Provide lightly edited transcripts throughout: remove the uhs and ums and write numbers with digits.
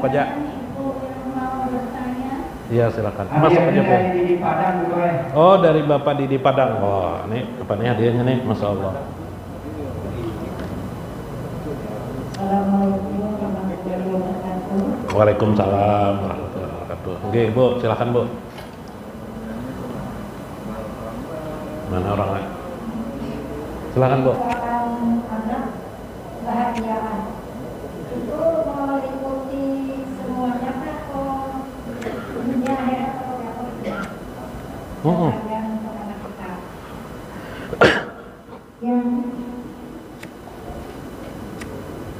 Aja. Iya silakan. Masuk aja Bu. Dari Padang, Bu. Oh dari Bapak Didi Padang. Oh ini apa nih hadiahnya nih, Masya Allah. Assalamualaikum warahmatullahi wabarakatuh. Waalaikumsalam warahmatullahi wabarakatuh. Oke Bu, silakan Bu. Mana orang lain? Silakan Bu. Anak bahagiaan itu meliputi semuanya atau dunia akhirat atau apa? Bahagiaan untuk anak kita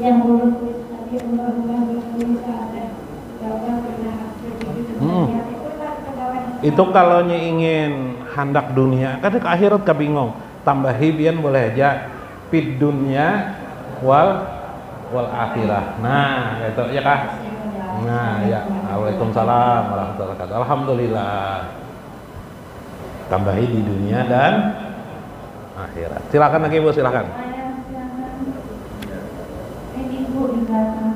yang menurut tadi undang-undang bisa ada jawaban pernah Itu kalau ingin hendak dunia, kadang ke akhirat kabingung. Tambahi bian boleh aja pid dunia wal akhirah. Nah, itu ya kah? Nah, ya. Waalaikumsalam warahmatullahi wabarakatuh. Alhamdulillah. Tambahi di dunia dan akhirat. Silakan lagi Bu, silakan. Ini Bu di belakang.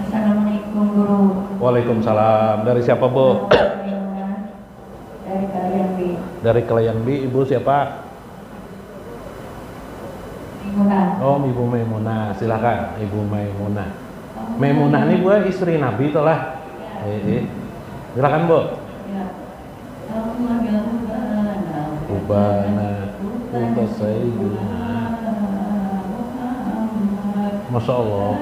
Assalamualaikum Guru. Waalaikumsalam. Dari siapa Bu? Dari kalian B. Dari Kelayan B. Ibu siapa? Maimunah. Oh, Ibu Maimunah. Silakan, Ibu Maimunah. Maimunah ini Bu istri Nabi toh lah. Silakan Bu. Ya. Ubana, Sayyidina. Masya Allah.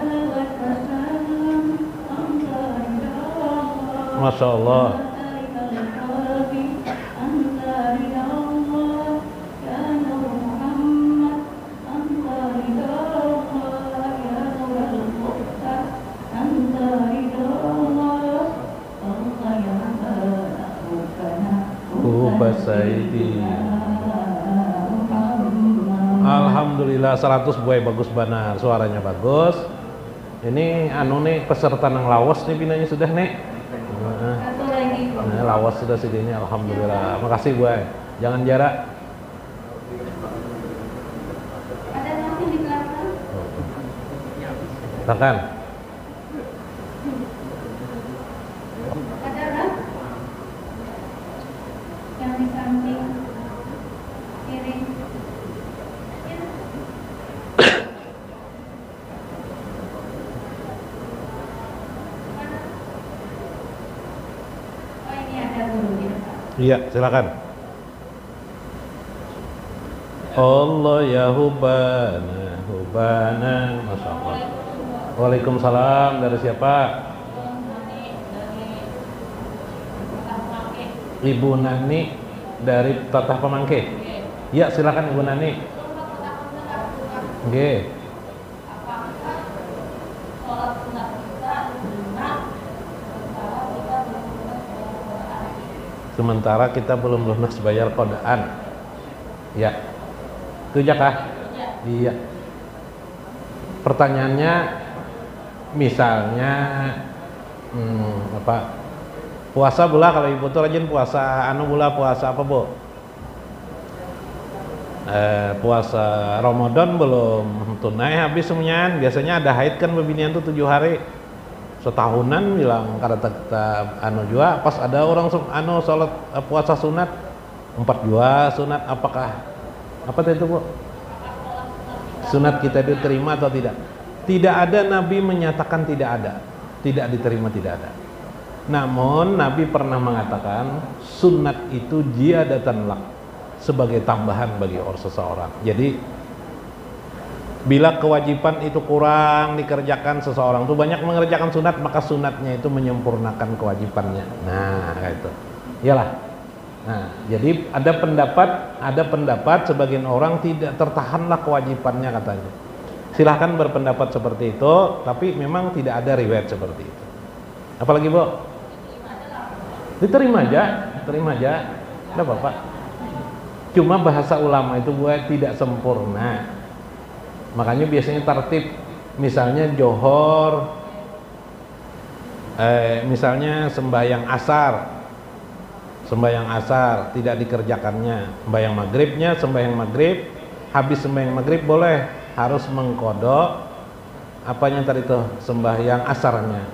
Masya Allah. Alhamdulillah 100 buai bagus benar, suaranya bagus. Ini anu nih peserta nang lawas nih pinanya sudah nih. Nah, lawas sudah segini, alhamdulillah. Makasih buai. Jangan jarak. Ada nanti di belakang. Silakan. Ada kan? Yang di samping kiri. Oh ini ada guru di depan. Iya, silakan. Allah ya hubana, Masya Allah. Waalaikumsalam. Dari siapa? Ibu Nani dari Tatah Pemangke. Ya, silakan Ibu Nani. Oke. Sementara kita belum lunas bayar kodaan. Ya. Itu aja kah? Iya. Pertanyaannya misalnya apa? Puasa bula kalau ibu tuh rajin puasa anu bula puasa apa Bu? Puasa Ramadan belum tunai habis semuanya. Biasanya ada haid kan bebinian tuh 7 hari. Setahunan bilang kata anu jua pas ada orang anu salat puasa sunat 4 jua sunat apakah apa itu Bu? Sunat kita diterima atau tidak? Tidak ada Nabi menyatakan tidak ada, tidak diterima tidak ada. Namun Nabi pernah mengatakan sunat itu ziyadatan lak, sebagai tambahan bagi orang seseorang. Jadi bila kewajiban itu kurang dikerjakan seseorang tuh banyak mengerjakan sunat, maka sunatnya itu menyempurnakan kewajibannya. Nah, kayak itu. Iyalah. Nah, jadi ada pendapat sebagian orang tidak tertahanlah kewajibannya katanya. Silahkan berpendapat seperti itu, tapi memang tidak ada riwayat seperti itu. Apalagi Bu? Diterima aja, ada Bapak. Cuma bahasa ulama itu buat tidak sempurna. Makanya biasanya tertib, misalnya johor, misalnya sembahyang asar tidak dikerjakannya, sembahyang maghribnya sembahyang maghrib habis sembahyang maghrib boleh, harus mengkodok apanya tadi tuh, sembahyang asarnya,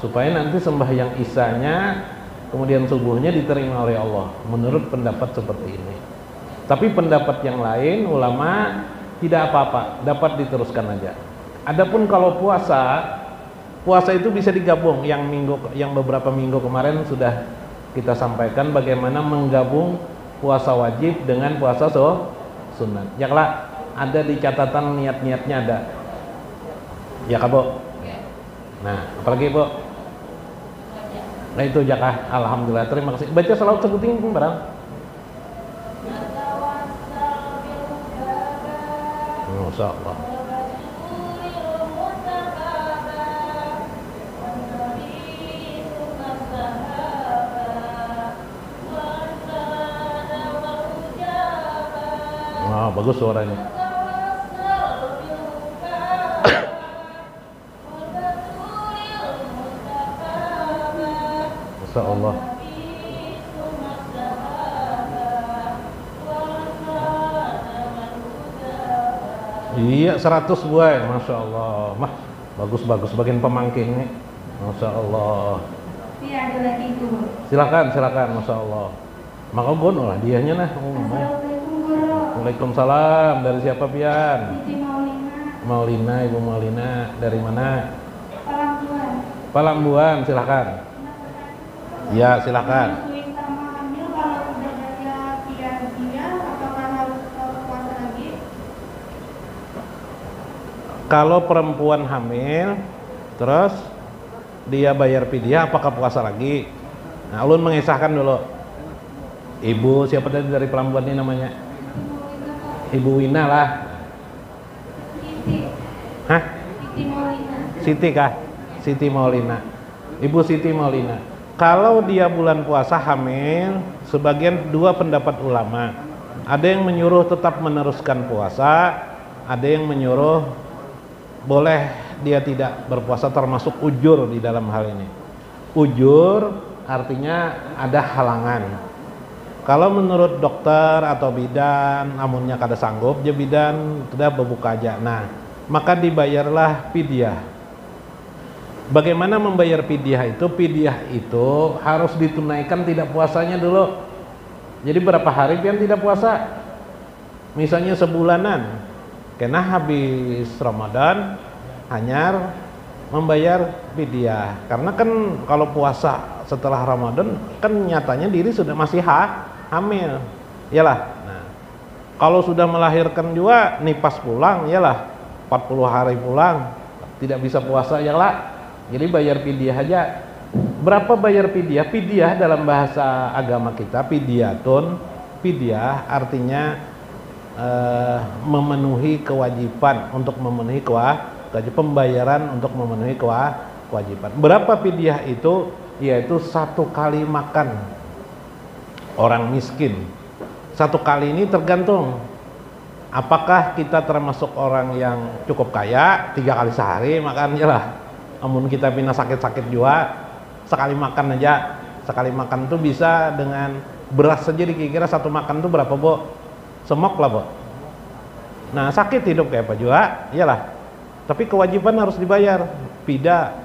supaya nanti sembahyang isanya kemudian subuhnya diterima oleh Allah, menurut pendapat seperti ini. Tapi pendapat yang lain ulama tidak apa-apa, dapat diteruskan aja. Adapun kalau puasa itu bisa digabung, yang beberapa minggu kemarin sudah kita sampaikan bagaimana menggabung puasa wajib dengan puasa sunat. Ya kelak ada di catatan niat-niatnya ada. Ya Kak Bu. Nah, apalagi Bu? Nah itu Jakah. Alhamdulillah. Terima kasih. Baca salawat sebuting barang. Masya Allah. Wah, bagus suaranya. Masya Allah. Iya 100 buai, Masya Allah. Mah, bagus-bagus bagian pemangking nih. Masya Allah. Iya, ada lagi itu. Silakan, Masya Allah. Maka gono lah dianya nah. Assalamualaikum Guru. Waalaikumsalam. Dari siapa pian? Siti Maulina. Maulina, Ibu Maulina. Dari mana? Palambuan. Palambuan, silakan. Ya, silakan. Menyusui sama hamil kalau udah ada dia, apakah harus puasa lagi? Kalau perempuan hamil, terus dia bayar fidyah, apakah puasa lagi? Nah, ulun mengisahkan dulu. Ibu siapa tadi dari Palambuan ini namanya? Ibu Wina lah. Siti. Hah? Siti Maulina. Siti kah? Siti Maulina. Ibu Siti Maulina. Kalau dia bulan puasa hamil, sebagian dua pendapat ulama. Ada yang menyuruh tetap meneruskan puasa, ada yang menyuruh boleh dia tidak berpuasa, termasuk ujur di dalam hal ini. Ujur artinya ada halangan. Kalau menurut dokter atau bidan, amunnya kada sanggup, dia bidan sudah berbuka aja. Nah, maka dibayarlah fidyah. Bagaimana membayar fidyah itu? Fidyah itu harus ditunaikan tidak puasanya dulu. Jadi berapa hari pian tidak puasa? Misalnya sebulanan. Karena habis Ramadan hanyar membayar fidyah. Karena kan kalau puasa setelah Ramadan kan nyatanya diri sudah masih hamil. Iyalah. Nah, kalau sudah melahirkan juga nipas pulang, iyalah 40 hari pulang tidak bisa puasa, iyalah. Jadi bayar fidyah aja. Berapa bayar fidyah? Fidyah dalam bahasa agama kita, fidyatun, fidyah artinya memenuhi kewajiban, untuk memenuhi pembayaran untuk memenuhi kewajiban. Berapa fidyah itu? Yaitu 1 kali makan orang miskin. 1 kali ini tergantung apakah kita termasuk orang yang cukup kaya, 3 kali sehari makan aja lah. Namun kita pindah sakit-sakit juga, sekali makan aja. Sekali makan tuh bisa dengan beras saja dikira 1 makan tuh berapa, Bu? Semok lah, Bu. Nah, sakit hidup kayak apa juga, iyalah. Tapi kewajiban harus dibayar. Fida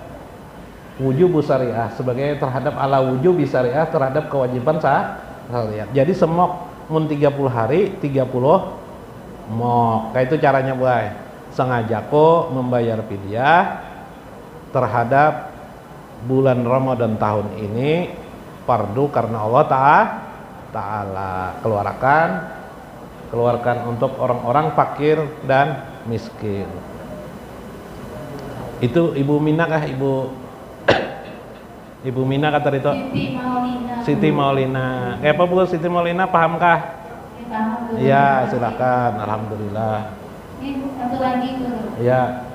wujub syariah, sebagai terhadap ala wujub syariah, terhadap kewajiban syariah. Jadi semok mun 30 hari 30 mok. Kayak itu caranya, boy. Sengajako membayar fidyah terhadap bulan Ramadan tahun ini fardu karena Allah Ta'ala keluarkan untuk orang-orang fakir dan miskin. Itu Ibu Mina kah? Ibu Mina kata itu? Siti Maulina. Siti Maulina. Kayak apa Bu Siti Maulina, pahamkah? Ya, paham, Guru. Iya, silakan. Alhamdulillah. Ini satu lagi, Guru. Ya.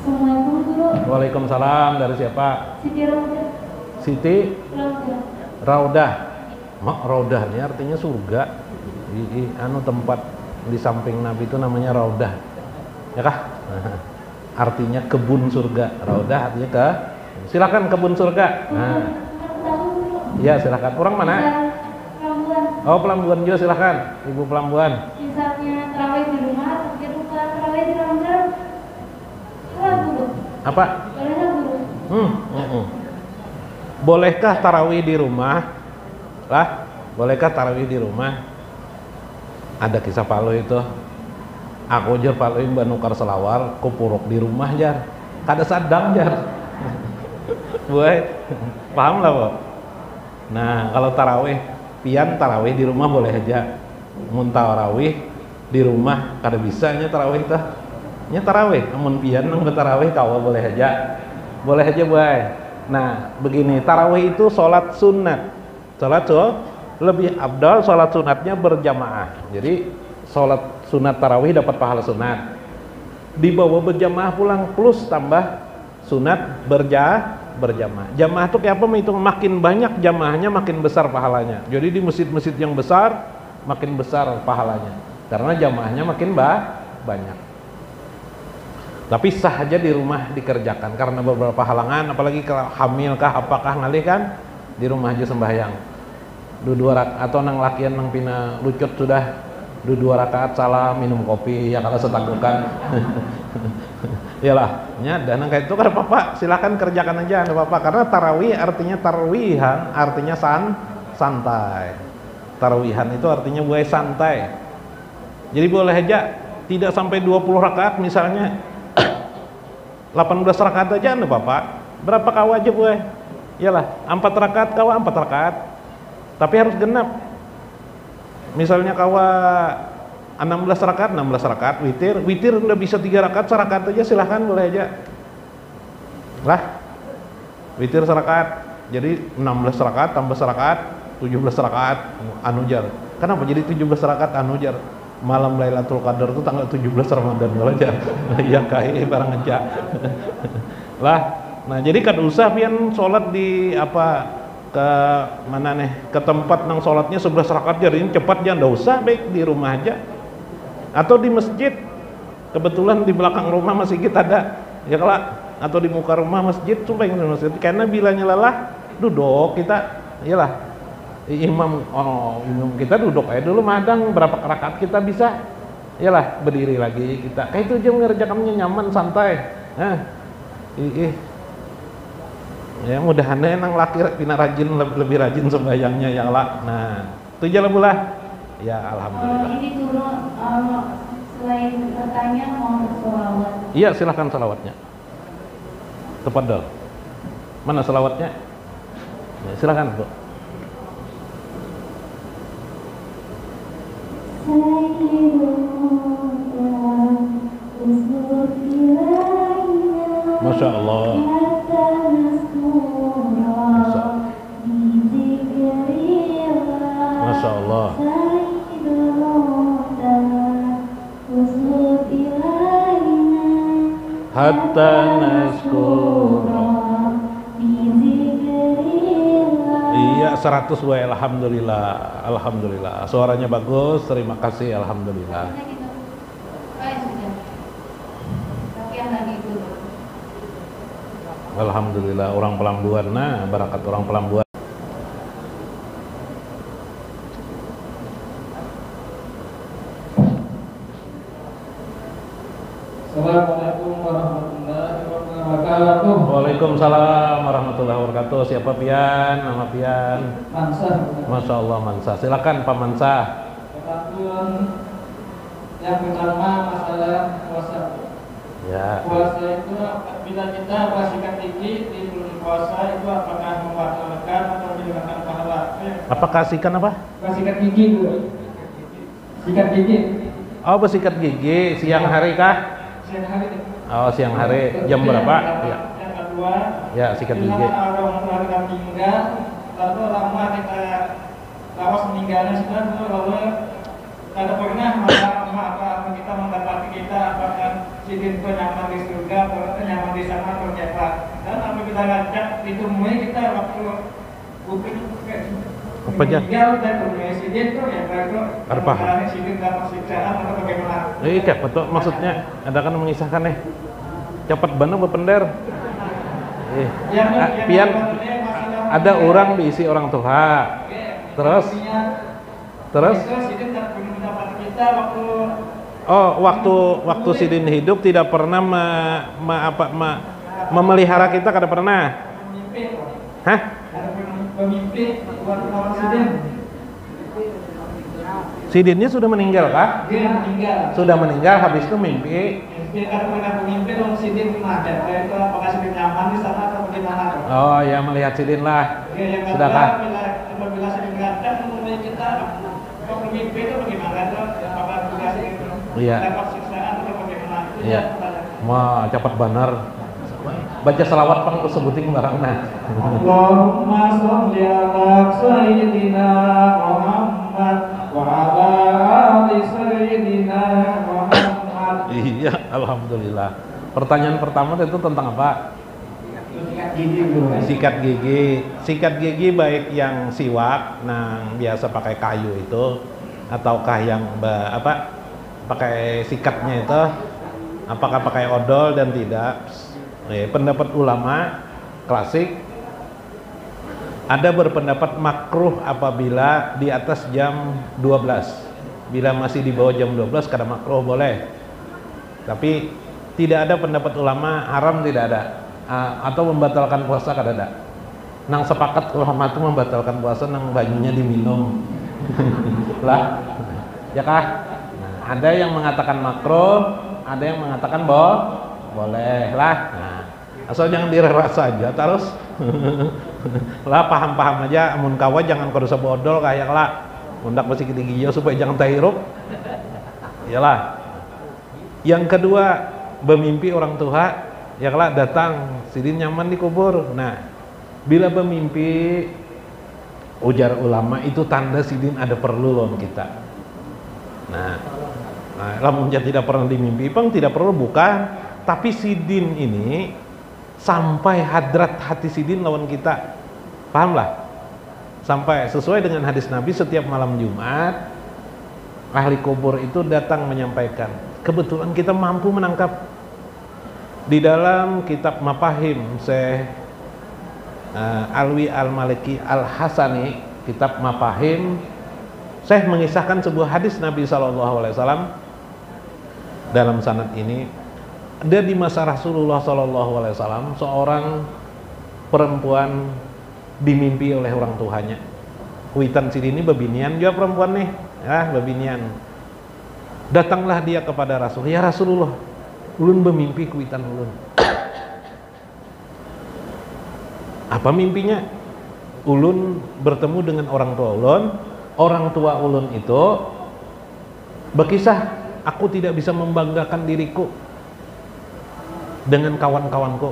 Assalamualaikum, Guru. Waalaikumsalam. Dari siapa? Siti Raudah. Siti Raudah. Raudah. Mak, Raudah ini artinya surga. Anu tempat di samping Nabi itu namanya Raudah. Ya kah? Artinya kebun surga. Raudah artinya silakan kebun surga. Nah. Ya, silakan. Orang mana? Rambuan. Oh, Pelambuan juga silahkan, Ibu Pelambuan. Misalnya tarawih di rumah, tapi lupa tarawih di Ramadan. Boleh guru? Apa? Boleh nggak guru? Bolehkah tarawih di rumah? Lah, bolehkah tarawih di rumah? Ada kisah Palu itu. Aku jar Palu yang nukar selawar, kupuruk di rumah jar. Kada sadang jar. Buat, paham lah, Pak? Nah, kalau tarawih, pian tarawih di rumah boleh aja. Mun tarawih di rumah kada bisa nya tarawih tah. Nya tarawih, namun pian nang tarawih kawa boleh aja. Boleh aja, Boy. Nah, begini, tarawih itu sholat sunat. Sholat lebih abdal sholat sunatnya berjamaah. Jadi sholat sunat tarawih dapat pahala sunat. Dibawa berjamaah pulang plus tambah sunat berjamaah. Jamaah itu kayak apa? Menghitung makin banyak jamaahnya makin besar pahalanya. Jadi di masjid-masjid yang besar makin besar pahalanya. Karena jamaahnya makin banyak. Tapi sah aja di rumah dikerjakan karena beberapa halangan, apalagi kalau hamil kah apakah ngalih kan di rumah aja sembahyang. Dua rakaat atau nang lakian nang pina lucut sudah dua rakaat salam minum kopi ya kalau setagukan. Iyalah, nya dan kayak itu kan apa-apa, silakan kerjakan aja enggak apa-apa karena tarawih artinya tarwihan, artinya santai. Tarwihan itu artinya buai santai. Jadi boleh aja tidak sampai 20 rakaat misalnya 18 rakaat aja enggak apa-apa. Berapa kawa aja gue? Iyalah, 4 rakaat kawa 4 rakaat. Tapi harus genap. Misalnya kawa 16 rakaat witir udah bisa 3 rakaat, serakaat aja silahkan boleh aja. Lah. Witir serakaat. Jadi 16 rakaat tambah serakaat 17 rakaat anujar. Kenapa jadi 17 rakaat anujar? Malam Lailatul Qadar itu tanggal 17 Ramadan kalau aja. Ya kayak barang aja. Lah, nah jadi kan usah pian sholat di apa ke mana nih? Ke tempat nang sholatnya 11 rakaat jadi cepat aja enggak usah, baik di rumah aja. Atau di masjid. Kebetulan di belakang rumah masjid ada. Ya kalau atau di muka rumah masjid coba yang di masjid. Karena bilanya lelah duduk kita iyalah imam kita duduk aja dulu madang berapa rakaat kita bisa iyalah berdiri lagi kita kayak itu aja mengerjakannya nyaman santai ya mudah-mudahan nang laki pina rajin lebih rajin sembahyangnya ya lah. Nah itu aja lah bulah ya alhamdulillah. Ini dulu selain bertanya mau bersolawat. Iya silahkan salawatnya. Tafadhol. Mana salawatnya? Ya, silakan Bu. Masya Allah. Masya Allah. Hatta naskura. Iya 100 wa alhamdulillah. Alhamdulillah. Suaranya bagus, terima kasih alhamdulillah. Alhamdulillah orang Pelambuan. Nah, barakat orang Pelambuan. Assalamualaikum warahmatullahi wabarakatuh. Waalaikumsalam warahmatullahi wabarakatuh. Siapa pian? Nama pian? Mansah. Masya Allah Mansah. Silakan Pak Mansah. Yang pertama masalah puasa. Ya. Puasa itu bila kita sikat gigi di bulan puasa itu apakah membatalkan atau menghilangkan pahala? Apa kasihkan apa? Sikat gigi dulu. Sikat gigi. Oh bersikat gigi siang hari kah? Siang hari. Oh siang hari jam berapa? Ya. Yang kedua. Ya sikat gigi. Orang kita meninggal lalu lama kita lawas meninggalnya sudah lalu kada pernah apa kita mendapati kita apakah sidin itu nyaman di surga atau nyaman di sana atau cepat. Dan apabila ngajak ditemui kita waktu bukit apa aja? meninggal dan temui sidin itu ya berarti apa? Sidin dapat siksaan atau bagaimana? Iya betul maksudnya ada kan mengisahkan cepat bener berpender. Pian ada orang diisi orang tua. Terus Terus? Itu Sidin tak pernah mendapati kita waktu Oh, waktu Sidin hidup tidak pernah memelihara kita, kada pernah. mimpi. Hah? Ada pemimpi buat lawan Sidin. Sidinnya sudah meninggal kah? Dia meninggal. Sudah meninggal, habis itu mimpi. Mimpi kan pernah mimpi dong Sidin ada. Itu apakah Sidin nyaman di sana atau bagaimana? Oh ya, melihat Sidin lah. Dia yang Sudahkah? apabila Sidin datang mengenai kita, kalau mimpi itu bagaimana? Apakah tugas itu Iya. dapat siksaan atau bagaimana? Itu Iya. Wah, cepat benar. Baca selawat pang sebutin barangna. Allahumma sholli ala sayyidina Muhammad wa ala ali sayyidina Muhammad. Iya, alhamdulillah. Pertanyaan pertama itu tentang apa? Sikat gigi. Sikat gigi baik yang siwak, nah biasa pakai kayu itu, ataukah yang pakai sikatnya itu, apakah pakai odol dan tidak? Pendapat ulama klasik ada berpendapat makruh apabila di atas jam 12. Bila masih di bawah jam 12 kada makruh boleh. Tapi tidak ada pendapat ulama haram, tidak ada. Atau membatalkan puasa kada ada. Nang sepakat ulama itu membatalkan puasa nang banyunya diminum. Lah, ya kah? Nah, ada yang mengatakan makruh, ada yang mengatakan boleh lah. Nah, asal jangan direras saja terus. Lah paham-paham aja, amun kawa jangan kudu sabodol kayak lah. Mundak masih gigi supaya jangan tahirup. Iyalah. Yang kedua, bermimpi orang tua, ya lah datang, Sidin nyaman di kubur. Nah, bila bermimpi, ujar ulama itu tanda Sidin ada perlu lawan kita. Nah, lamun tidak pernah dimimpi, pang tidak perlu bukan. Tapi Sidin ini sampai hadrat hati Sidin lawan kita, pahamlah? Sampai sesuai dengan hadis Nabi, setiap malam Jumat ahli kubur itu datang menyampaikan. Kebetulan kita mampu menangkap di dalam kitab Mafahim Syekh Alwi Al-Maliki Al-Hasani, kitab Mafahim, Syekh mengisahkan sebuah hadis Nabi SAW dalam sanad ini. Ada di masa Rasulullah SAW seorang perempuan dimimpi oleh orang tuanya. Kuitan Sidin ini bebinian juga perempuan nih, ya bebinian. Datanglah dia kepada Rasul, ya Rasulullah, ulun bermimpi kuitan ulun. Apa mimpinya? Ulun bertemu dengan orang tua ulun. Orang tua ulun itu berkisah, aku tidak bisa membanggakan diriku dengan kawan-kawanku.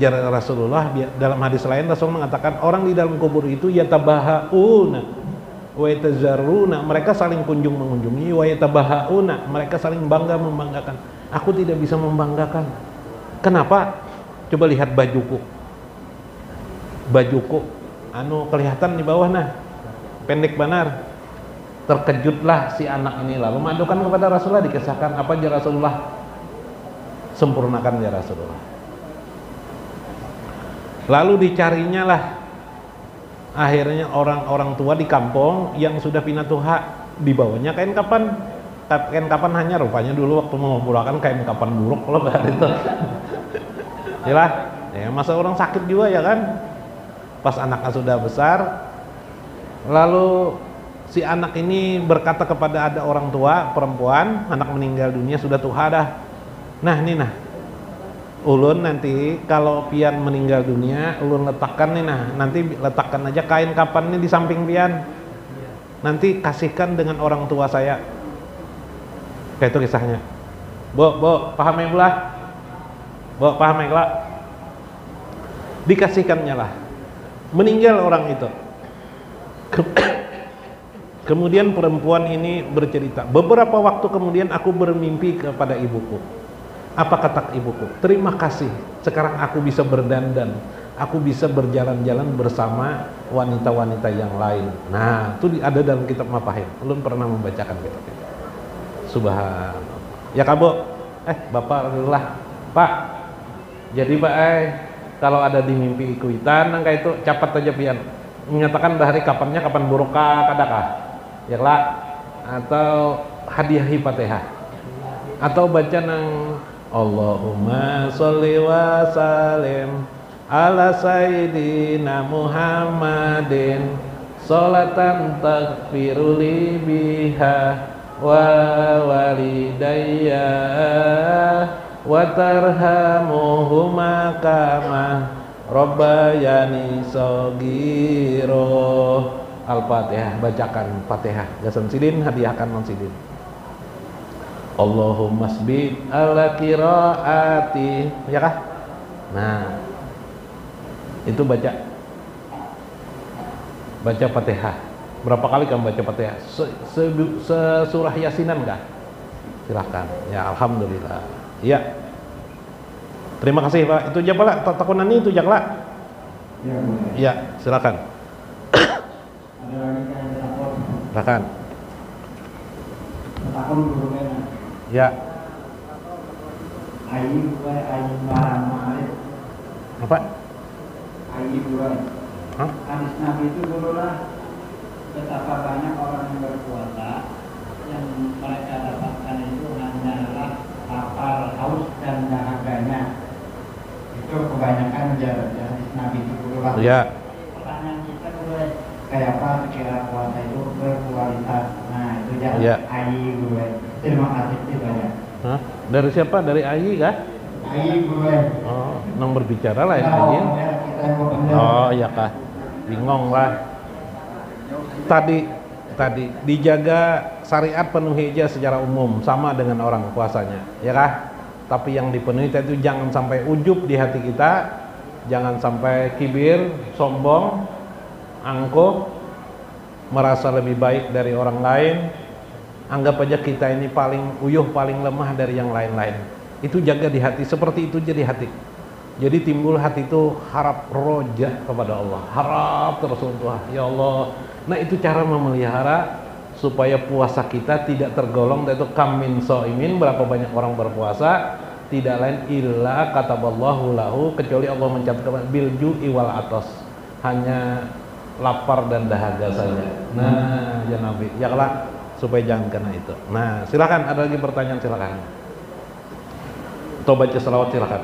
Jar Rasulullah dalam hadis lain, Rasul mengatakan orang di dalam kubur itu yatabahauna wa yatazarruna, mereka saling kunjung mengunjungi, wa yatabahauna, mereka saling bangga membanggakan. Aku tidak bisa membanggakan. Kenapa? Coba lihat bajuku anu kelihatan di bawah, nah pendek benar. Terkejutlah si anak ini, lalu mengadukan kepada Rasulullah, dikisahkan apa jar Rasulullah, sempurnakan ya Rasulullah. Lalu dicarinya lah akhirnya orang-orang tua di kampung yang sudah pinatuha, dibawanya kain kapan hanya, rupanya dulu waktu mengumpulkan kain kapan buruk kalau itu. Yalah, ya masa orang sakit juga ya kan. Pas anaknya sudah besar, lalu si anak ini berkata kepada ada orang tua perempuan, anak meninggal dunia sudah tuha dah. Nah, ulun nanti kalau pian meninggal dunia, ulun letakkan nih, nah nanti letakkan aja kain kapan nih di samping pian. Nanti kasihkan dengan orang tua saya. Kayak itu kisahnya. Bo, paham ya belah? Bo, paham ya belah? Dikasihkannya lah. Meninggal orang itu. Kemudian perempuan ini bercerita, beberapa waktu kemudian aku bermimpi kepada ibuku. Apa kata ibuku? Terima kasih, sekarang aku bisa berdandan, aku bisa berjalan-jalan bersama wanita-wanita yang lain. Nah, itu ada dalam kitab Mafahim. Belum pernah membacakan kitab itu. Subhanallah. Ya kabo, bapak lah, Pak. Jadi Pak, kalau ada di mimpi kuitan, kayak itu capat aja pian. Menyatakan dari kapannya, kapan buruk kadakah? ya lah, atau hadiahi Fatihah, atau baca nang Allahumma sholli wa sallim ala sayyidina Muhammadin sholatan taghfiruli biha wa walidayya wa tarhamuhuma kama rabbayani shogiro. Al-Fatihah, bacakan Fatihah. Gasan sidin, hadiahkan non sidin. Allahumma sbit ala qiraati, ya kah? Nah, itu baca Fatihah. Berapa kali kamu baca Fatihah? Surah Yasinan kah? Silahkan. Ya, alhamdulillah. Ya. Terima kasih Pak. Itu aja Pak. Takunan itu aja Pak. Ya, silakan. Ada lagi yang telepon. Silakan. Takon guru mana? Ya. Ayi bukan ayi barang. Apa? Ayi bukan. Hah? Hadis Nabi itu gurulah betapa banyak orang yang berpuasa yang mereka dapatkan itu hanyalah lapar, haus dan dahaganya. Itu kebanyakan menjadi hadis Nabi itu gurulah. Ya. Pertanyaan kita gue kayak apa kira puasa itu berkualitas. Nah itu jangan Ya. ayi gue. Terima kasih banyak. Hah? Dari siapa? Dari Ayi kah? Ayi gue. Oh, nang berbicara lah ya Ayi. Oh, iya kah? Bingung lah. Tadi dijaga syariat penuhi aja secara umum sama dengan orang puasanya, ya kah? Tapi yang dipenuhi itu jangan sampai ujub di hati kita, jangan sampai kibir, sombong, angkuh, merasa lebih baik dari orang lain. Anggap aja kita ini paling uyuh, paling lemah dari yang lain-lain. Itu jaga di hati, seperti itu jadi hati. Jadi timbul hati itu harap roja kepada Allah, harap terus untuk ya Allah. Nah itu cara memelihara supaya puasa kita tidak tergolong yaitu kamin soimin, berapa banyak orang berpuasa tidak lain illa kataballahu lahu, kecuali Allah mencatatkan bilju iwal atos, hanya lapar dan dahaga saja. Nah ya Nabi, ya kelak supaya jangan kena itu. Nah silakan, ada lagi pertanyaan silakan. Atau baca selawat silakan.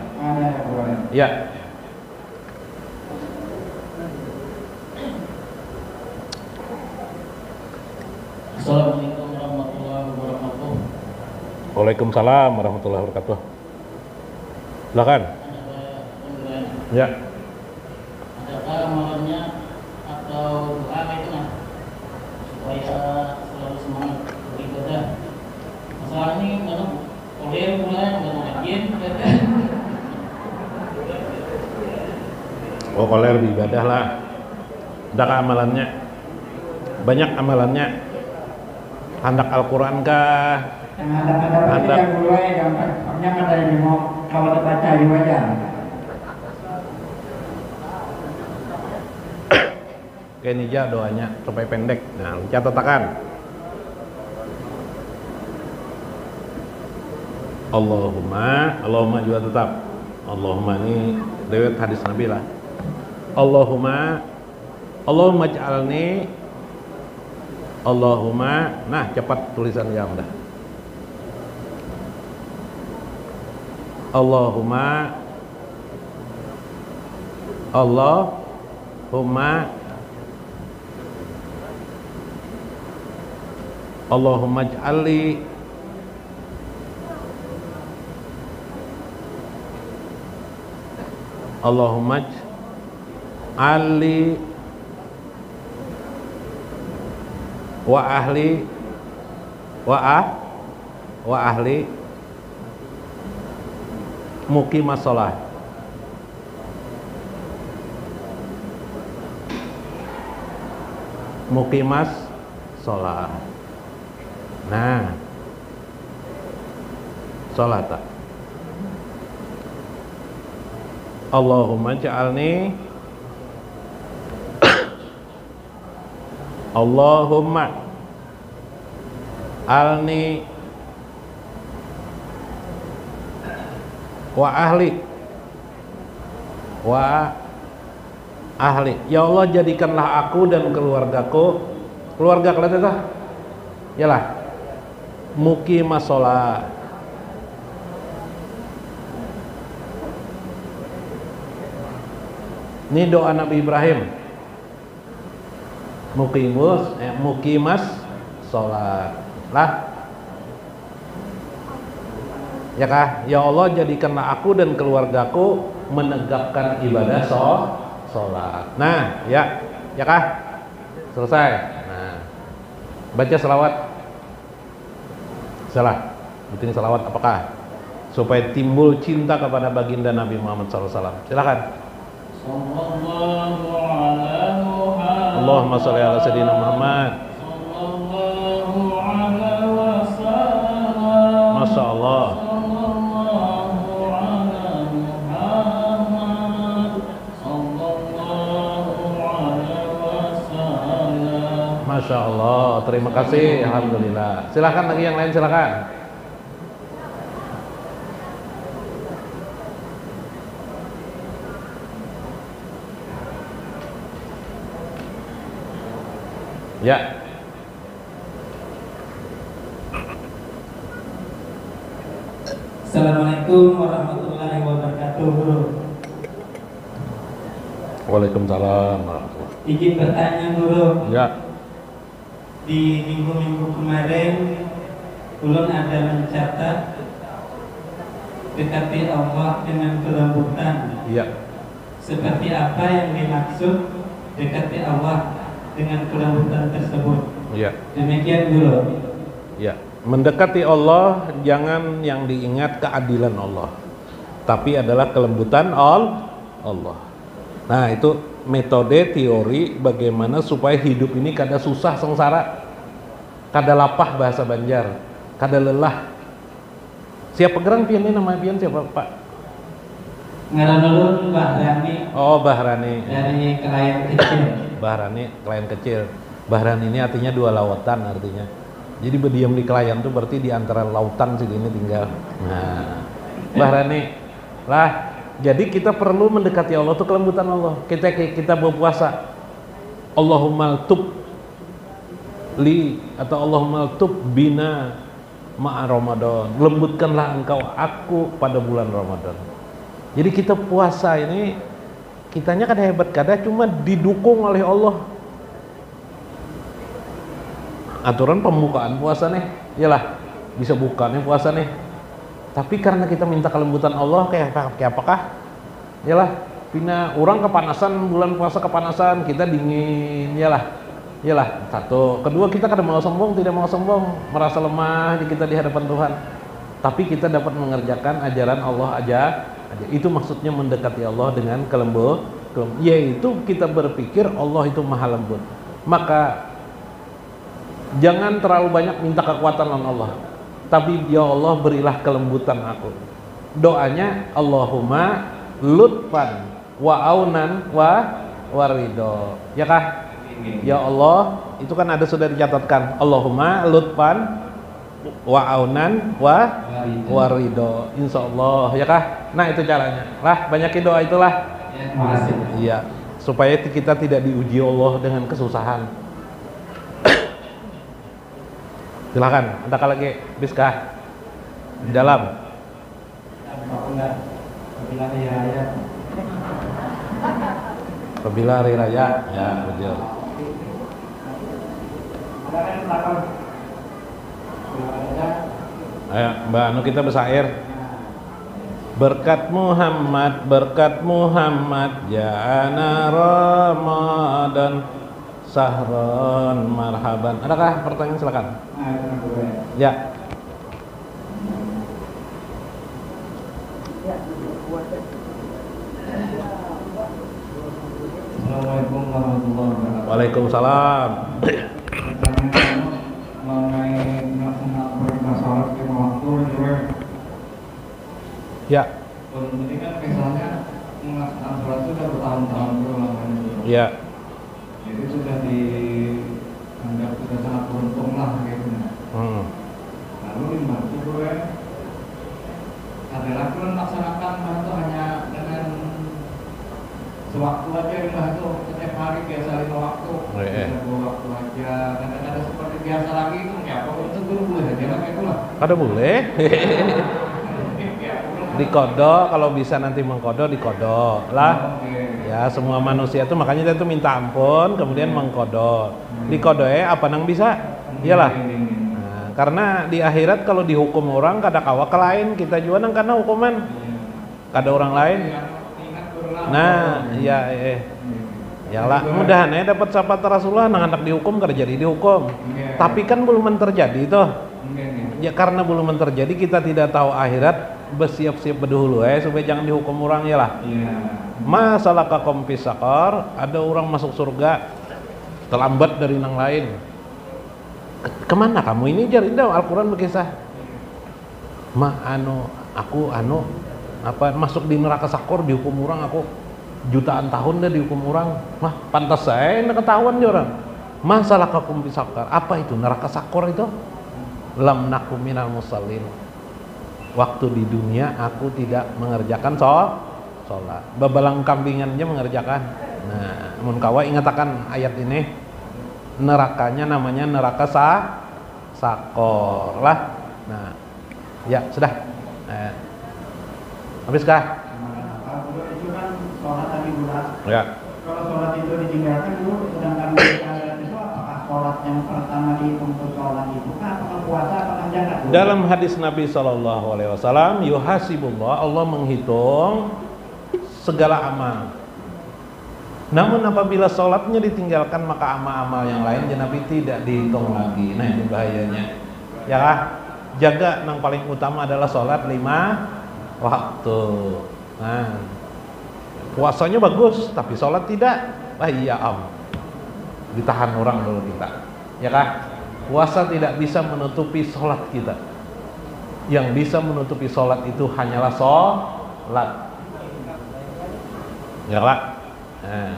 Ya. Assalamualaikum warahmatullahi wabarakatuh. Waalaikumsalam warahmatullahi wabarakatuh. Silakan. Ya. Adakah amalannya atau doa itu mas supaya selalu semangat beribadah? Masalah ini mana koler mulai mana rajin Oh koler beribadah lah. Adakah amalannya? Banyak amalannya. Handak Al-Quran kah? Yang ada yang mulai gampangnya kan dari mau kalau baca di wajah. Kayak ini aja doanya supaya pendek. Nah, catatakan. Allahumma juga tetap. Allahumma ini lewat hadis Nabi lah. Allahumma ja'alni. Allahumma, nah cepat tulisan ya udah. Allahumma ij'alli Allahumma ij'alli wa ahli muqimas shalah. Muqimas shalah. Nah, salat. Allahumma ja'alni Allahumma alni wa ahli. Ya Allah, jadikanlah aku dan keluargaku. Keluarga kalian itu Yalah, muqimas sholat. Ini doa Nabi Ibrahim. Muqimas sholat. Lah, ya kah? Ya Allah, jadikanlah aku dan keluargaku menegakkan ibadah sholat. Nah, ya kah? Selesai. Nah, baca selawat. Salah. Bikin selawat apakah? Supaya timbul cinta kepada baginda Nabi Muhammad SAW. Silakan. Allahumma sholli ala sayyidina Muhammad. Masya Allah. Masya Allah. Terima kasih. Alhamdulillah. Silakan lagi yang lain, silakan. Ya. Assalamualaikum warahmatullahi wabarakatuh, Guru. Waalaikumsalam. Izin bertanya, Guru. Ya. Di minggu-minggu kemarin, ulun ada mencatat dekati Allah dengan kelembutan. Iya. Seperti apa yang dimaksud dekati Allah dengan kelembutan tersebut? Iya. Demikian, Guru. Ya, mendekati Allah jangan yang diingat keadilan Allah, tapi adalah kelembutan Allah. Nah, itu metode teori bagaimana supaya hidup ini kada susah sengsara, kada lapah bahasa Banjar, kada lelah. Siapa gerang pian ini nama pian siapa, Pak? Ngaran ulun Bahrani Oh, Bahrani. dari Kelayan Kecil. Bahrani, klien kecil. Bahrani ini artinya dua lautan artinya. Jadi berdiam di Kelayan tuh berarti di antara lautan segini tinggal. Nah, Bahrani lah. Jadi kita perlu mendekati Allah tuh kelembutan Allah. Kita berpuasa. Allahumma tub li atau Allahumma tub bina ma'a Ramadan. Lembutkanlah engkau aku pada bulan Ramadan. Jadi kita puasa ini kitanya kada hebat kada, cuma didukung oleh Allah. Aturan pembukaan puasa nih, iyalah bisa buka nih puasa nih. Tapi karena kita minta kelembutan Allah kayak apakah? Iyalah, pina orang kepanasan bulan puasa kepanasan, kita dingin, iyalah. Satu, kedua kita kada mau sombong, tidak mau sombong, merasa lemah kita di hadapan Tuhan. Tapi kita dapat mengerjakan ajaran Allah aja. Itu maksudnya mendekati Allah dengan yaitu kita berpikir Allah itu maha lembut. Maka jangan terlalu banyak minta kekuatan lawan Allah, tapi ya Allah berilah kelembutan aku. Doanya Allahumma lutfan wa aunan wa ridho. Ya kah? Ya Allah, itu kan ada sudah dicatatkan. Allahumma lutfan wa aunan wa ridho. Insyaallah, ya kah? Nah, itu caranya. Lah, banyakin doa itulah. Ya, terima kasih. Iya, supaya kita tidak diuji Allah dengan kesusahan. Silakan, ada lagi biskah di dalam. Apabila hari raya, ya betul. Ayo, Mbak Anu kita bersair. Berkat Muhammad ja'ana Ramadan sahron marhaban. Adakah pertanyaan, silakan. Ya. Assalamualaikum warahmatullahi wabarakatuh. Waalaikumsalam. Mengenai masalah lima waktu juga. Ya. Ini kan misalnya melaksanakan sholat sudah bertahun-tahun berulang. Ya. Jadi sudah dianggap sudah sangat beruntung lah gitu. Lalu lima waktu gue adalah pun melaksanakan itu hanya dengan sewaktu aja lima itu setiap hari biasa 5 waktu. Bisa 2 waktu aja. Kadang-kadang seperti biasa lagi itu kayak apa Kada boleh. Dikodo, kalau bisa nanti mengkodo dikodo lah. Ya semua manusia itu makanya itu minta ampun kemudian mengkodo. Dikodo apa nang bisa? Iyalah. Nah, karena di akhirat kalau dihukum orang kada kawa ke lain, kita juga nang karena hukuman. Kada orang lain. Nah, ya yalah mudahan dapat syafaat Rasulullah nang anak dihukum kada jadi dihukum. Tapi kan belum terjadi toh. Ya karena belum terjadi kita tidak tahu akhirat, bersiap-siap berdahulu supaya jangan dihukum orang ya lah. Masalah kakom pisakar, ada orang masuk surga terlambat dari nang lain. Kemana kamu ini jar indah Al-Quran berkisah. Aku masuk di neraka sakor dihukum orang aku jutaan tahun dah dihukum orang. Wah pantas saya nak ketahuan dia orang. Masalah kakom pisakar, apa itu neraka sakor itu? Lam nakum minal musallin. Waktu di dunia aku tidak mengerjakan sholat. Babalang kambingannya mengerjakan. Nah, mun kawa ingatakan ayat ini, nerakanya namanya neraka sakor lah. Nah, ya sudah. Habiskah? Itu kan sholat tadi bulan. Ya. Kalau sholat itu ditinggalkan dulu, sedangkan di akhirat itu apakah sholat yang pertama dihitung untuk sholat itu kan apakah puasa apakah zakat? Dalam hadis Nabi SAW, yuhasibullah, Allah menghitung segala amal. Namun apabila sholatnya ditinggalkan maka amal-amal yang lain Nabi tidak dihitung lagi. Nah ini bahayanya. Ya kah? Jaga yang paling utama adalah sholat 5 waktu. Nah, puasanya bagus tapi sholat tidak. Iya ditahan orang dulu kita. Ya kah? Puasa tidak bisa menutupi sholat kita. Yang bisa menutupi sholat itu hanyalah sholat. Ya lah. Nah.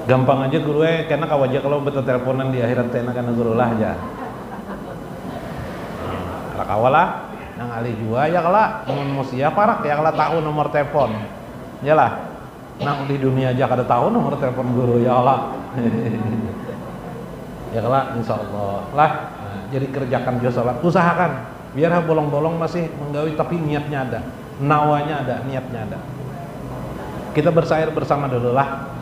Gampang aja guru karena kau aja kalau betul teleponan di akhirat tena karena guru lah aja. Kalau kawalah, nang ali jua ya kala, mau siapa parak ya kala tahu nomor telepon. Ya lah. Nang di dunia aja kada tahu nomor telepon guru ya Allah. Ya kala insyaallah lah. Nah, jadi kerjakan juga sholat, usahakan biar bolong-bolong masih menggawi tapi niatnya ada, nawanya ada, niatnya ada. Kita bersair bersama dulu lah.